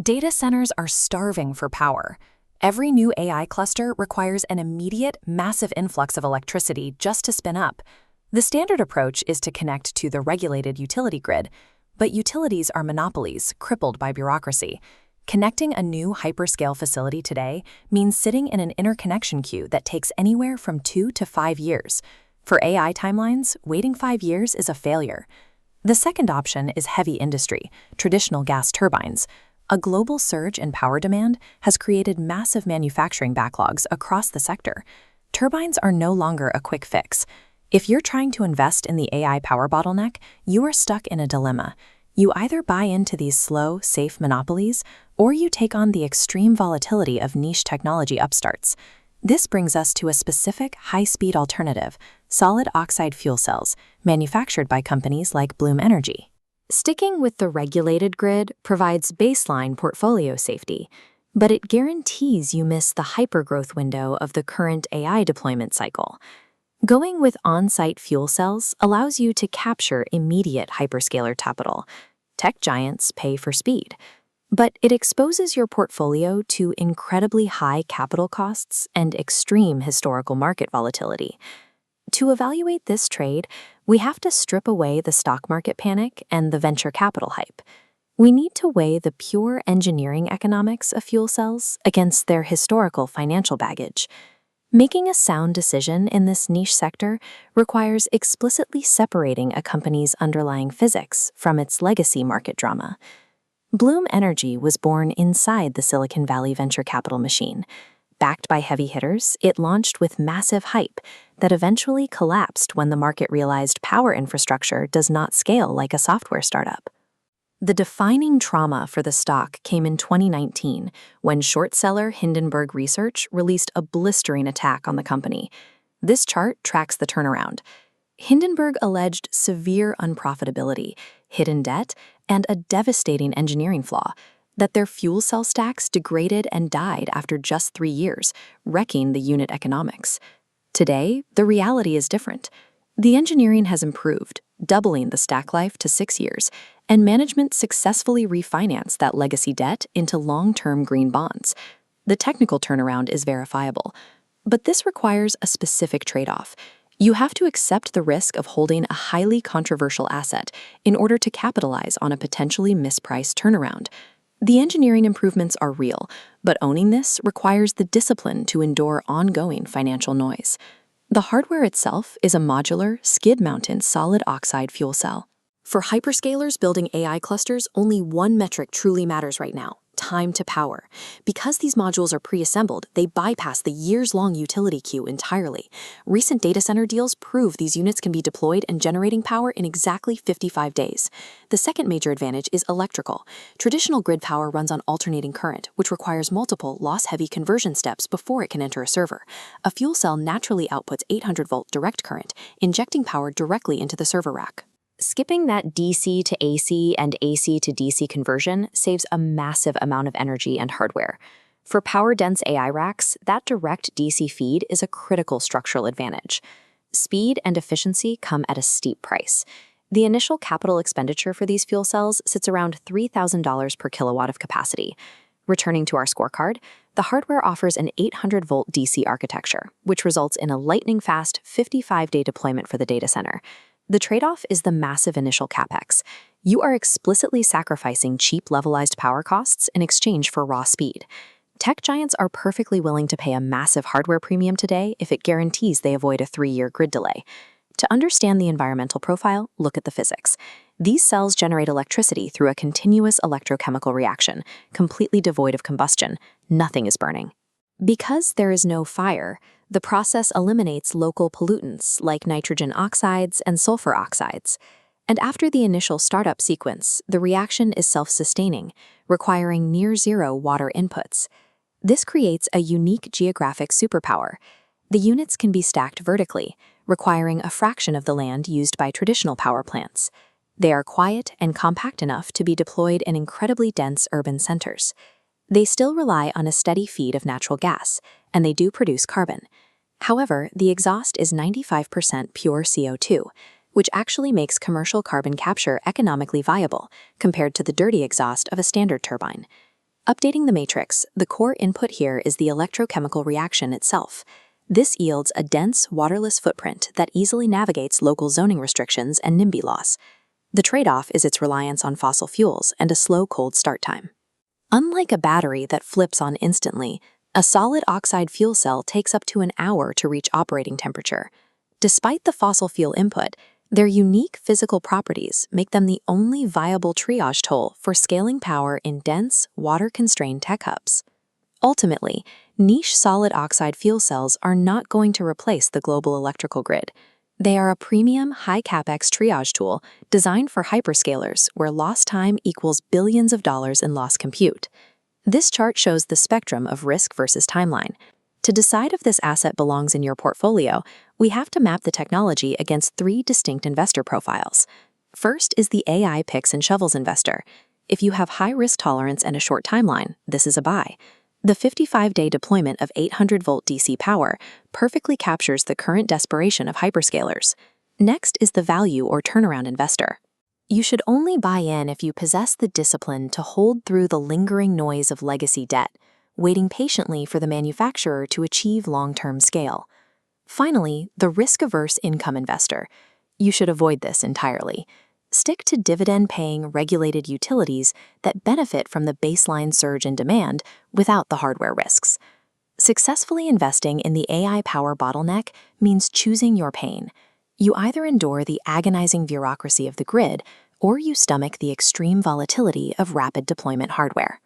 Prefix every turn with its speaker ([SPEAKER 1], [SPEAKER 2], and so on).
[SPEAKER 1] Data centers are starving for power. Every new AI cluster requires an immediate, massive influx of electricity just to spin up. The standard approach is to connect to the regulated utility grid, but utilities are monopolies crippled by bureaucracy. Connecting a new hyperscale facility today means sitting in an interconnection queue that takes anywhere from 2 to 5 years. For AI timelines, waiting 5 years is a failure. The second option is heavy industry, traditional gas turbines. A global surge in power demand has created massive manufacturing backlogs across the sector. Turbines are no longer a quick fix. If you're trying to invest in the AI power bottleneck, you are stuck in a dilemma. You either buy into these slow, safe monopolies, or you take on the extreme volatility of niche technology upstarts. This brings us to a specific high-speed alternative, solid oxide fuel cells, manufactured by companies like Bloom Energy. Sticking with the regulated grid provides baseline portfolio safety, but it guarantees you miss the hypergrowth window of the current AI deployment cycle. Going with on-site fuel cells allows you to capture immediate hyperscaler capital. Tech giants pay for speed, but it exposes your portfolio to incredibly high capital costs and extreme historical market volatility. To evaluate this trade, we have to strip away the stock market panic and the venture capital hype. We need to weigh the pure engineering economics of fuel cells against their historical financial baggage. Making a sound decision in this niche sector requires explicitly separating a company's underlying physics from its legacy market drama. Bloom Energy was born inside the Silicon Valley venture capital machine. Backed by heavy hitters, it launched with massive hype that eventually collapsed when the market realized power infrastructure does not scale like a software startup. The defining trauma for the stock came in 2019 when short seller Hindenburg Research released a blistering attack on the company. This chart tracks the turnaround. Hindenburg alleged severe unprofitability, hidden debt, and a devastating engineering flaw, that their fuel cell stacks degraded and died after just 3 years, wrecking the unit economics. Today, the reality is different. The engineering has improved, doubling the stack life to 6 years, and management successfully refinanced that legacy debt into long-term green bonds. The technical turnaround is verifiable, but this requires a specific trade-off. You have to accept the risk of holding a highly controversial asset in order to capitalize on a potentially mispriced turnaround. The engineering improvements are real, but owning this requires the discipline to endure ongoing financial noise. The hardware itself is a modular, skid-mounted solid oxide fuel cell. For hyperscalers building AI clusters, only one metric truly matters right now: time to power. Because these modules are pre-assembled, they bypass the years-long utility queue entirely. Recent data center deals prove these units can be deployed and generating power in exactly 55 days. The second major advantage is electrical. Traditional grid power runs on alternating current, which requires multiple loss-heavy conversion steps before it can enter a server. A fuel cell naturally outputs 800-volt direct current, injecting power directly into the server rack. Skipping that DC to AC and AC to DC conversion saves a massive amount of energy and hardware. For power-dense AI racks, that direct DC feed is a critical structural advantage. Speed and efficiency come at a steep price. The initial capital expenditure for these fuel cells sits around $3,000 per kilowatt of capacity. Returning to our scorecard, the hardware offers an 800-volt DC architecture, which results in a lightning-fast 55-day deployment for the data center. The trade-off is the massive initial capex. You are explicitly sacrificing cheap levelized power costs in exchange for raw speed. Tech giants are perfectly willing to pay a massive hardware premium today if it guarantees they avoid a 3-year grid delay. To understand the environmental profile, look at the physics. These cells generate electricity through a continuous electrochemical reaction, completely devoid of combustion. Nothing is burning. Because there is no fire, the process eliminates local pollutants like nitrogen oxides and sulfur oxides. And after the initial startup sequence, the reaction is self-sustaining, requiring near-zero water inputs. This creates a unique geographic superpower. The units can be stacked vertically, requiring a fraction of the land used by traditional power plants. They are quiet and compact enough to be deployed in incredibly dense urban centers. They still rely on a steady feed of natural gas, and they do produce carbon. However, the exhaust is 95% pure CO2, which actually makes commercial carbon capture economically viable compared to the dirty exhaust of a standard turbine. Updating the matrix, the core input here is the electrochemical reaction itself. This yields a dense, waterless footprint that easily navigates local zoning restrictions and NIMBY loss. The trade-off is its reliance on fossil fuels and a slow cold start time. Unlike a battery that flips on instantly, a solid oxide fuel cell takes up to an hour to reach operating temperature. Despite the fossil fuel input, their unique physical properties make them the only viable triage tool for scaling power in dense, water-constrained tech hubs. Ultimately, niche solid oxide fuel cells are not going to replace the global electrical grid. They are a premium, high-capex triage tool designed for hyperscalers where lost time equals billions of dollars in lost compute. This chart shows the spectrum of risk versus timeline. To decide if this asset belongs in your portfolio, we have to map the technology against 3 distinct investor profiles. First is the AI picks and shovels investor. If you have high risk tolerance and a short timeline, this is a buy. The 55-day deployment of 800-volt DC power perfectly captures the current desperation of hyperscalers. Next is the value or turnaround investor. You should only buy in if you possess the discipline to hold through the lingering noise of legacy debt, waiting patiently for the manufacturer to achieve long-term scale. Finally, the risk-averse income investor. You should avoid this entirely. Stick to dividend-paying regulated utilities that benefit from the baseline surge in demand without the hardware risks. Successfully investing in the AI power bottleneck means choosing your pain. You either endure the agonizing bureaucracy of the grid, or you stomach the extreme volatility of rapid deployment hardware.